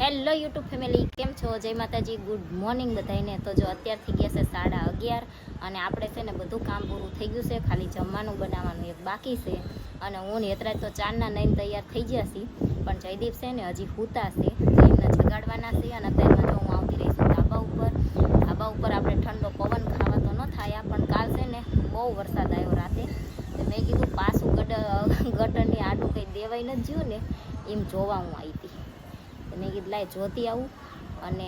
Hello YouTube family, કેમ છો? જય માતાજી, ગુડ મોર્નિંગ બધાને. તો જો અત્યારથી ગયા છે 11:30 અને આપણે છે ને બધું કામ પૂરું થઈ ગયું છે, ખાલી જમવાનું બનાવવાનું એક બાકી છે. અને હું ને હેતરાજ તો ચારના નઈને તૈયાર થઈ ગયા છીએ, પણ જયદીપ છે ને હજી સૂતા છે, એમને જગાડવાના છે. અને અત્યારમાં જો હું આવતી રહી છું ધાબા ઉપર આપણે ઠંડો પવન ખાવા તો ન થાય, પણ કાલ છે ને બહુ વરસાદ આવ્યો રાતે. તો મેં કીધું પાછું ગટરની આડું કંઈ દેવાઈ નથી ગયું ને, એમ જોવા હું આવી હતી. મેં કીધું લાય જોતી આવું અને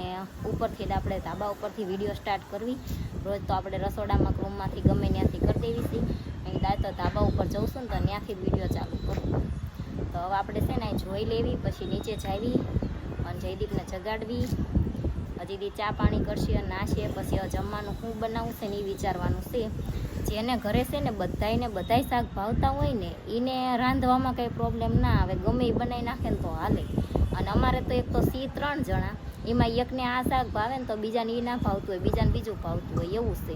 ઉપરથી આપણે ધાબા ઉપરથી વિડીયો સ્ટાર્ટ કરવી. રોજ તો આપણે રસોડામાં રૂમમાંથી ગમે ત્યાંથી કરી દેવી છીએ. મેં કીધું તો ધાબા ઉપર જઉં છું ને તો ત્યાંથી જ વિડીયો ચાલુ કરું. તો હવે આપણે છે ને જોઈ લેવી, પછી નીચે જાવી અને જયદીપને જગાડવી. હજી દી ચા પાણી કરશે અને નાશે, પછી હવે જમવાનું શું બનાવું છે ને એ વિચારવાનું છે. જેને ઘરે છે ને બધાય શાક ભાવતા હોય ને એને રાંધવામાં કંઈ પ્રોબ્લેમ ના આવે, ગમે એ બનાવી નાખે ને તો હાલે. અને અમારે તો એક તો 3 જણા, એમાં એકને આ શાક ભાવે ને તો બીજાને એ ના ભાવતું હોય, બીજાને બીજું ભાવતું હોય, એવું છે.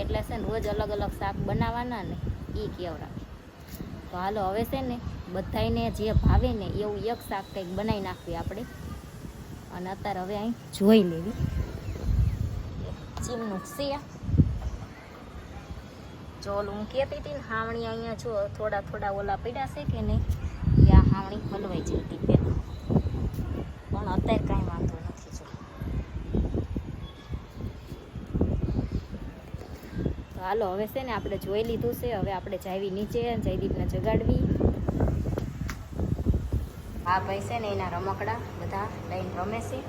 એટલે છે ને રોજ અલગ અલગ શાક બનાવવાના ને એ કેવડા. તો હાલો હવે છે ને બધાને જે ભાવે ને એવું એક શાક કંઈક બનાવી નાખવી આપણે. અને અત્યારે હવે અહીં જોઈ લેવી ચીમનું છે. જો ઓલું હું કહેતી હતી ને હાવણી, અહીંયા જો થોડા ઓલા પડ્યા છે કે નહીં, એ આ હાવણી હલવાઈ જતી પહેલાં, પણ અત્યારે કાંઈ વાંધો નથી. જો તો હાલો હવે છે ને આપણે જોઈ લીધું છે, હવે આપણે જાવી નીચે જયદીપને જગાડવી. હા ભાઈ છે ને એના રમકડા બધા લઈને રમે છે.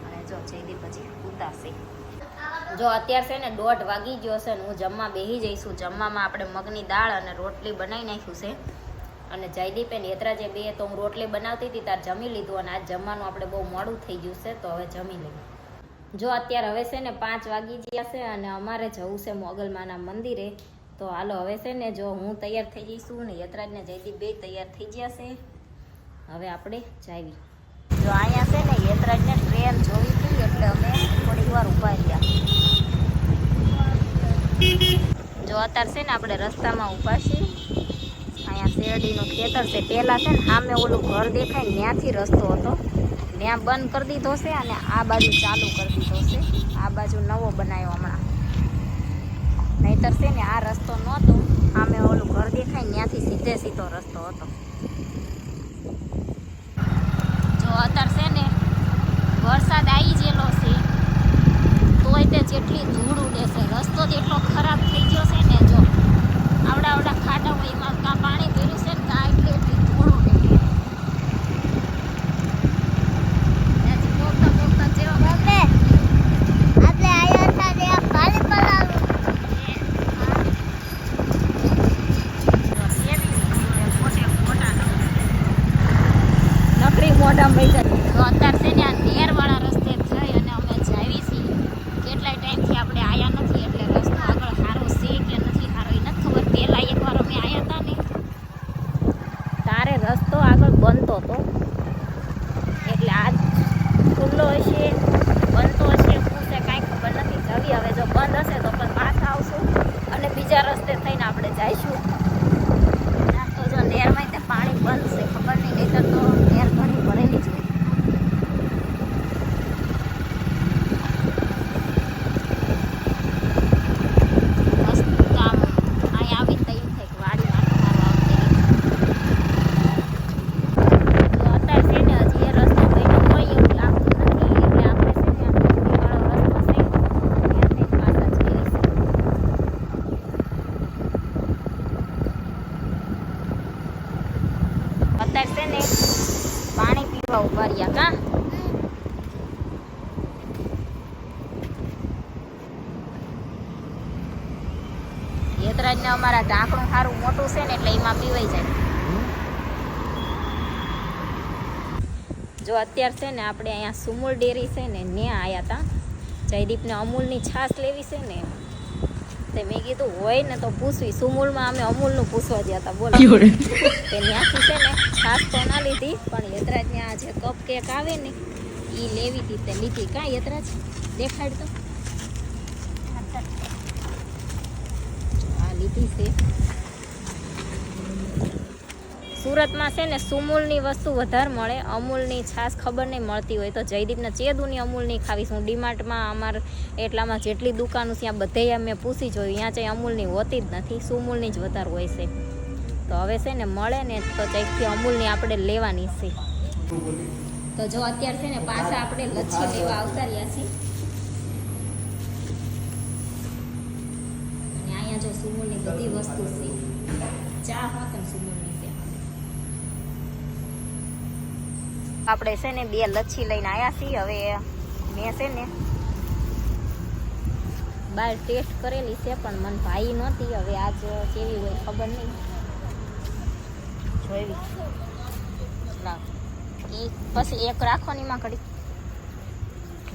અને જો જયદીપ હજી ઉતારશે. જો અત્યારે છે ને 1:30 વાગી ગયો છે ને હું જમવા બેસી જઈશું. જમવામાં આપણે મગની દાળ અને રોટલી બનાવી નાખ્યું છે. અને જયદીપ અને હેતરાજે બે તો હું રોટલી બનાવતી હતી તાર જમી લીધું, અને આજ જમવાનું આપણે બહુ મોડું થઈ ગયું છે, તો હવે જમી લઈએ. જો અત્યારે હવે છે ને 5 વાગી ગયા છે અને અમારે જવું છે મોગલમાના મંદિરે. તો હાલો હવે છે ને જો હું તૈયાર થઈ જઈશું ને હેતરાજ ને જયદીપ બે તૈયાર થઈ ગયા છે. હવે આપણે જાવી. જો અહીંયા છે ને હેતરાજને ટ્રેન જોવી હતી એટલે અમે થોડીક વાર ઊભા રહ્યા. જો અત્યારે છે ને આપણે રસ્તામાં ઊભા છીએ. અહીંયા શેરડીનું ખેતર છે. પહેલાં છે ને સામે ઓલું ઘર દેખાય ત્યાંથી રસ્તો હતો, ત્યાં બંધ કરી દીધો છે અને આ બાજુ ચાલુ કરી દીધો છે. આ બાજુ નવો બનાવ્યો હમણાં, નહીતર છે ને આ રસ્તો નહોતો. સામે ઓલું ઘર દેખાય ત્યાંથી સીધો રસ્તો હતો. જો અત્યારે છે ને વરસાદ આવી ગયેલો છે, તોય તે જેટલી ધૂળ ઉડે છે. રસ્તો જ એટલો ખરાબ થઈ ગયો છે ને, જો આવડા ખાડા હોય એમાં કાં પાણી ભર્યું છે ને કાં એટલી ધૂળ ઉડે. મોઢામાં વહી જાય. તો અત્યારે છે ને આ નેરવાળા રસ્તે જઈ અને અમે જાવી છીએ. કેટલાય ટાઈમથી આપણે આવ્યા નથી, એટલે રસ્તો આગળ સારો છે કે નથી સારો એ નથી ખબર. પહેલાં એકવાર અમે આવ્યા હતા ને તારે રસ્તો આગળ બનતો હતો, એટલે આજ ખુલ્લો હશે બનતો હશે શું છે કાંઈ ખબર નથી. જવી હવે જો બંધ હશે તો પણ પાછા આવશું અને બીજા રસ્તે થઈને આપણે જઈશું. તો જો નેરમાં તે પાણી બંધ છે, ખબર નહીં, નહીંતર તો નેર ઘણી ભરેલી જ હોય. અત્યારે છે ને પાણી પીવા ઉભા રહ્યા કા. હેતરાજને અમારા ઢાંકણું સારું મોટું છે ને એટલે એમાં પીવાઈ જાય. જો અત્યારે છે ને આપણે અહીંયા સુમૂલ ડેરી છે ને ત્યાં આવ્યા હતા. જયદીપને અમૂલની છાશ લેવી છે ને, તે મેં કીધું હોય ને તો પૂછવી. સુમૂલમાં અમે અમૂલનું પૂછવા ગયા હતા, બોલો. તે ત્યાંથી છે ને છાશ તો ના લીધી, પણ હેતરાજને આ જે કપ કેક આવે ને એ લેવી હતી તે લીધી. કાં હેતરાજ દેખાડ તો, આ લીધી છે. સુરતમાં છે ને સુમૂલની વસ્તુ વધારે મળે, અમૂલની છાશ ખબર નહીં મળતી હોય તો જયદીપને ચેદુની અમૂલની ખાવીશ. હું ડીમાર્ટમાં અમારે એટલામાં જેટલી દુકાનો ત્યાં બધે મેં પૂછી જોયું, ત્યાં ચાઈ અમૂલની હોતી જ નથી, સુમૂલની જ વધારે હોય છે. તો હવે છે ને મળે ને તો ચાઈથી અમૂલની આપણે લેવાની છે. તો જો અત્યારે છે ને પાછા આપણે લચ્છી લેવા આવતા રહ્યા છીએ. અને અહીંયા જો સુમૂલની બધી વસ્તુ છે, ચા હોત ને સુમૂલની છે. આપણે છે ને 2 લચ્છી લઈને આવ્યા છીએ. હવે મેં છે ને બહાર ટેસ્ટ કરેલી છે પણ મને ભાઈ નહોતી. હવે આજ કેવી હોય ખબર નહીં, જોઈ લાવ પછી એક રાખવાની માં ઘડી.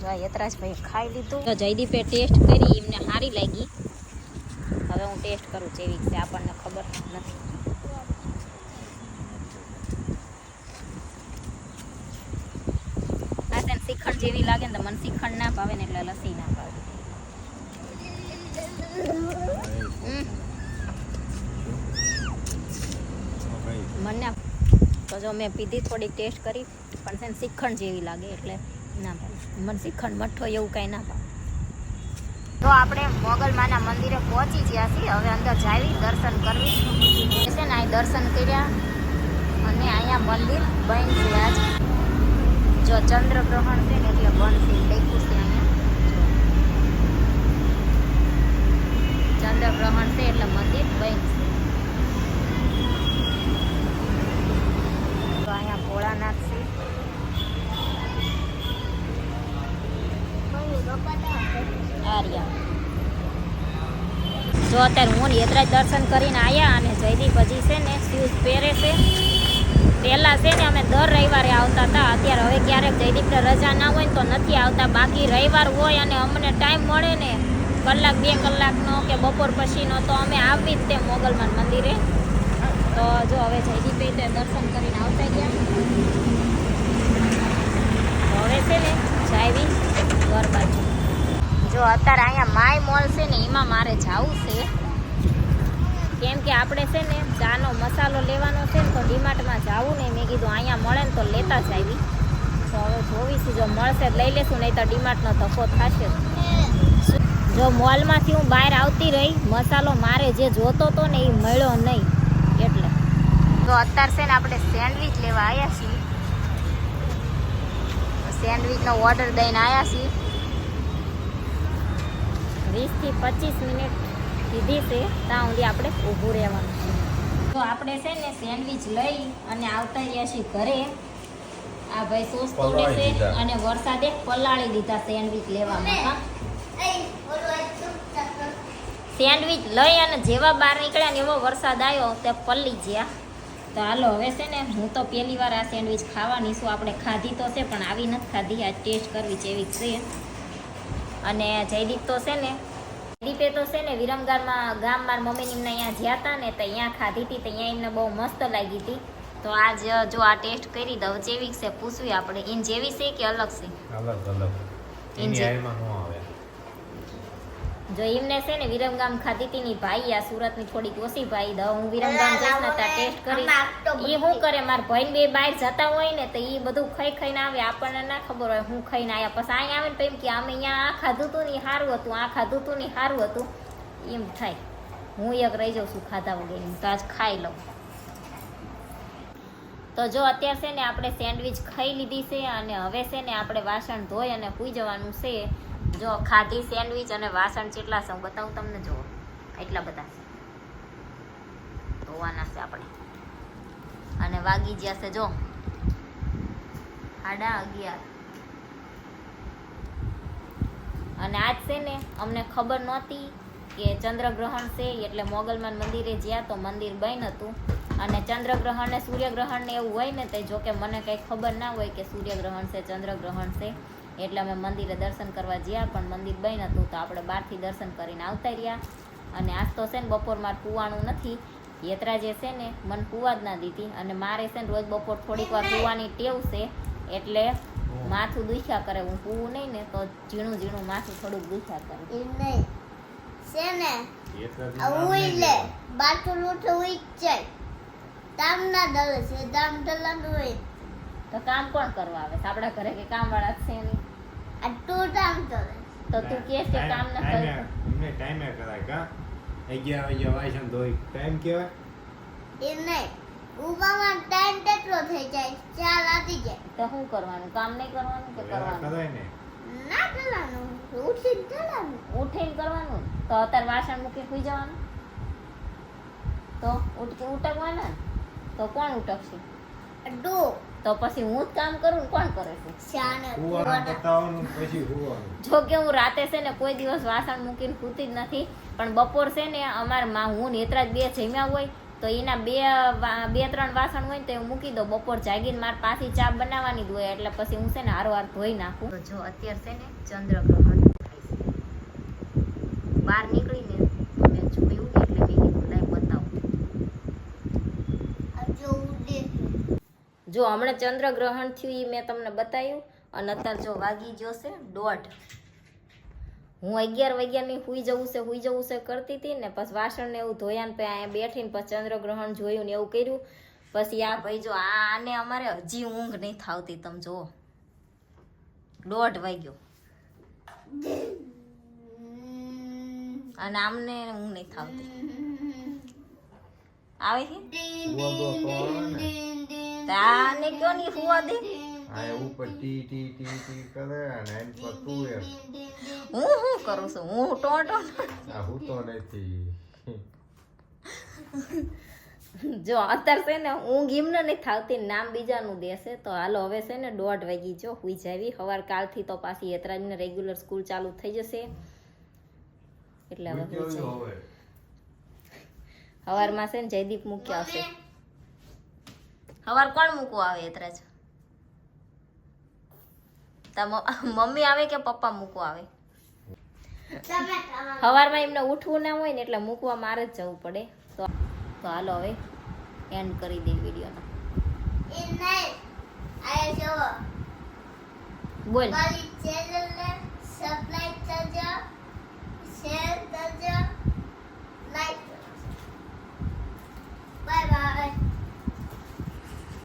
જો યતરાજભાઈ ખાઈ લીધું, તો જયદીપે ટેસ્ટ કરી, એમને સારી લાગી. હવે હું ટેસ્ટ કરું જેવી છે, આપણને ખબર નથી. આ તને શ્રીખંડ જેવી લાગે ને તો મને શ્રીખંડ ના ભાવે ને એટલે લસ્સી ના ભાવે. મને તો જો મેં પીધી, થોડીક ટેસ્ટ કરી પણ છે ને શ્રીખંડ જેવી લાગે એટલે ના ભાવે મને. શ્રીખંડ મઠ્ઠો એવું કાંઈ ના ભાવે. તો આપણે મોગલમાના મંદિરે પહોંચી ગયા છીએ. હવે અંદર જાવી દર્શન કરવી છે ને. અહીં દર્શન કર્યા અને અહીંયા મંદિર બંધ છે આજ. જો ચંદ્રગ્રહણ છે ને એટલે બંધ છે લખ્યું છે અહીંયા. ચંદ્રગ્રહણ છે એટલે મંદિર બંધ છે. તો અહીંયા ભોળાનાથ છે. જો અત્યારે હું યતરાજ દર્શન કરીને આવ્યા અને જયદીપ હજી છે ને શૂઝ પહેરે છે. પહેલાં છે ને અમે દર રવિવારે આવતા હતા, અત્યારે હવે ક્યારેક જયદીપને રજા ના હોય ને તો નથી આવતા. બાકી રવિવાર હોય અને અમને ટાઈમ મળે ને કલાક 2 કલાકનો કે બપોર પછીનો તો અમે આવી જ તે મોગલમાન મંદિરે. તો જો હવે જયદીપે તે દર્શન કરીને આવતા ગયા. હવે છે ને જાવી ઘર બાજુ. જો અત્યારે અહીંયા માય મોલ છે ને એમાં મારે જવું છે, કેમ કે આપણે છે ને ચાનો મસાલો લેવાનો છે ને તો ડીમાર્ટમાં જવું નહીં. મેં કીધું અહીંયા મળે ને તો લેતા જ આવી. તો હવે જોઈશું, જો મળશે લઈ લેશું, નહીં તો ડીમાર્ટનો ધક્કો થશે. જો મોલમાંથી હું બહાર આવતી રહી, મસાલો મારે જે જોતો હતો ને એ મળ્યો નહીં એટલે. તો અત્યારે છે ને આપણે સેન્ડવિચ લેવા આવ્યા છીએ. સેન્ડવિચનો ઓર્ડર દઈને આવ્યા છીએ. 20 થી 25 મિનિટ કીધી છે, ત્યાં સુધી આપણે ઊભું રહેવાનું છે. તો આપણે છે ને સેન્ડવિચ લઈ અને આવતા રહ્યા છીએ ઘરે. આ ભાઈ સોસ તોડે છે અને વરસાદે પલાળી દીધા સેન્ડવિચ લેવામાં. સેન્ડવિચ લઈ અને જેવા બહાર નીકળ્યા ને એવો વરસાદ આવ્યો તે પલ્લી ગયા. તો હાલો હવે છે ને હું તો પહેલી વાર આ સેન્ડવિચ ખાવાની છું. આપણે ખાધી તો છે પણ આવી નથી ખાધી, આ ટેસ્ટ કરવી જેવી છે. અને જયદીપ તો છે ને જયદીપે તો છે ને વિરમગામમાં મારા મમ્મીની એમને અહીંયા જ્યાં હતા ને તો અહીંયા ખાધી હતી, તો અહીંયા એમને બહુ મસ્ત લાગી હતી. તો આજ જો આ ટેસ્ટ કરી દઉં જેવી છે, પૂછવી આપણે ઇન જેવી છે કે અલગ છે? જો એમને છે ને વિરમગામ ખાધી હતી ની ભાઈ, આ સુરતની થોડીક ઓછી ભાઈ દઉં. હું વિરમગામ જઈશ ને ત્યાં ટેસ્ટ કરી. એ શું કરે, મારા ભાઈ બે બહાર જતા હોય ને તો એ બધું ખાઈને આવે, આપણને ના ખબર હોય હું ખાઈને આવ્યા. પછી અહીંયા આવે ને તો એમ કે અમે અહીંયા આ ખાધું હતું ને સારું હતું, આ ખાધું હતું ને સારું હતું, એમ થાય. હું એક રહી જાઉં છું ખાધા વગેરે, તો આજ ખાઈ લઉં. તો જો અત્યારે છે ને આપણે સેન્ડવિચ ખાઈ લીધી છે અને હવે છે ને આપણે વાસણ ધોઈ અને સૂઈ જવાનું છે. જો ખાધી સેન્ડવિચ અને વાસણ કેટલા છે હું બતાવું તમને. જુઓ એટલા બધા છે, ધોવાના છે આપણે. અને વાગી ગયા છે જો 11:30. અને આજ છે ને અમને ખબર નહોતી કે ચંદ્રગ્રહણ છે એટલે મોગલમાન મંદિરે જ્યાં તો મંદિર બંધ હતું. અને ચંદ્રગ્રહણ ને સૂર્યગ્રહણ ને એવું હોય ને તો જોકે મને કંઈ ખબર ના હોય કે સૂર્યગ્રહણ છે ચંદ્રગ્રહણ છે, એટલે અમે મંદિરે દર્શન કરવા ગયા પણ મંદિર બંધ હતું. તો આપણે બહારથી દર્શન કરીને આવતા રહ્યા. અને આજ તો છે ને બપોર મારે પૂવાનું નથી. યતરા જે છે ને મને પૂવા જ ના દીધી. અને મારે છે ને રોજ બપોર થોડીક વાર પૂવાની ટેવ છે એટલે માથું દુખ્યા કરે. હું પૂવું નહીં ને તો ઝીણું ઝીણું માથું થોડુંક દુખ્યા કરે. દામના દળે છે દામ દળવાનું હોય તો કામ કોણ કરવા આવે છે? આપણા ઘરે કે કામ વાળા છે નહીં. આ તું દામ દળે તો તું કહેશ કે કામ ન કર. એમને ટાઈમે કરાય કા 11 વાગ્યા વાસણ ધોઈ ટાઈમ કહેવાય. એ નહીં ઉભામાં ટાઈમ કેટલો થઈ જાય 4 વાગી જાય તો શું કરવાનું? કામ નહીં કરવાનું કે વેલા કરવાનું? કરાય ને. ના દળવાનું ઉઠીને દળવાનું ઉઠીને કરવાનું. તો અત્યારે વાસણ મૂકી સુઈ જવાનું. તો ઉટકવાના ને? તો કોણ ઉટકશે? તું તો પછી હું જ કામ કરું ને કોણ કરે છે? શાને હુવાનું બતાવવાનું પછી હુવાનું. જો કે હું રાતે છે ને કોઈ દિવસ વાસણ મૂકીને સૂતી જ નથી, પણ બપોર છે ને અમારે હું ને હેતરાજ બે જમ્યા હોય તો એના બે ત્રણ વાસણ હોય ને તો હું મૂકી દઉં. બપોર જાગીને મારે પાછી ચા બનાવવાની જ હોય એટલે પછી હું છે ને હારોહાર ધોઈ નાખું. તો જો અત્યારે છે ને ચંદ્રગ્રહણ થાય છે. બહાર નીકળીને તો મેં જોયું એટલે મેં કીધું લાઈ બતાવું. જો ઉડે જો હમણાં ચંદ્રગ્રહણ થયું એ મેં તમને બતાવ્યું અને અત્યારે જો વાગી ગયો છે 1:30. હું 11 વાગ્યાની હુઈ જવું છે કરતી હતી ને પછી વાસણ ને એવું ધોયા ને પછી અહીંયા બેઠીને પછી ચંદ્રગ્રહણ જોયું ને એવું કર્યું. પછી આ ભાઈ જો આને અમારે હજી ઊંઘ નહીં થાવતી. તમે જુઓ 1:30 વાગ્યો અને આમને ઊંઘ નહીં થાવતી. આવે છે તાને કયો નહીં હુવા દે. આ ઉપર ટી ટી ટી ટી કરે અને એમ પર તું એમ. હું શું કરું છું? હું ટોટો આ હું તો નથી. જો અત્યારે છે ને ઊંઘ એમને નહીં થાવતી, નામ બીજાનું દેશે. તો હાલો હવે છે ને 1:30 વાગી જો હુઈ જાવી. સવાર કાલથી તો પાછી હેતરાજને રેગ્યુલર સ્કૂલ ચાલુ થઈ જશે એટલે હવે હુઈ જાય. સવારમાં છે ને જયદીપ મૂકી આવશે. સવાર કોણ મૂકવા આવે હેતરાજ? મમ્મી આવે કે પપ્પા મૂકવા આવે? તમે સવારમાં એમને ઉઠવું ના હોય ને એટલે મૂકવા મારે જ જવું પડે. તો હાલો હવે એન્ડ કરી દઈએ વિડીયોનો. એ નહીં આ જો બોલ. મારી ચેનલ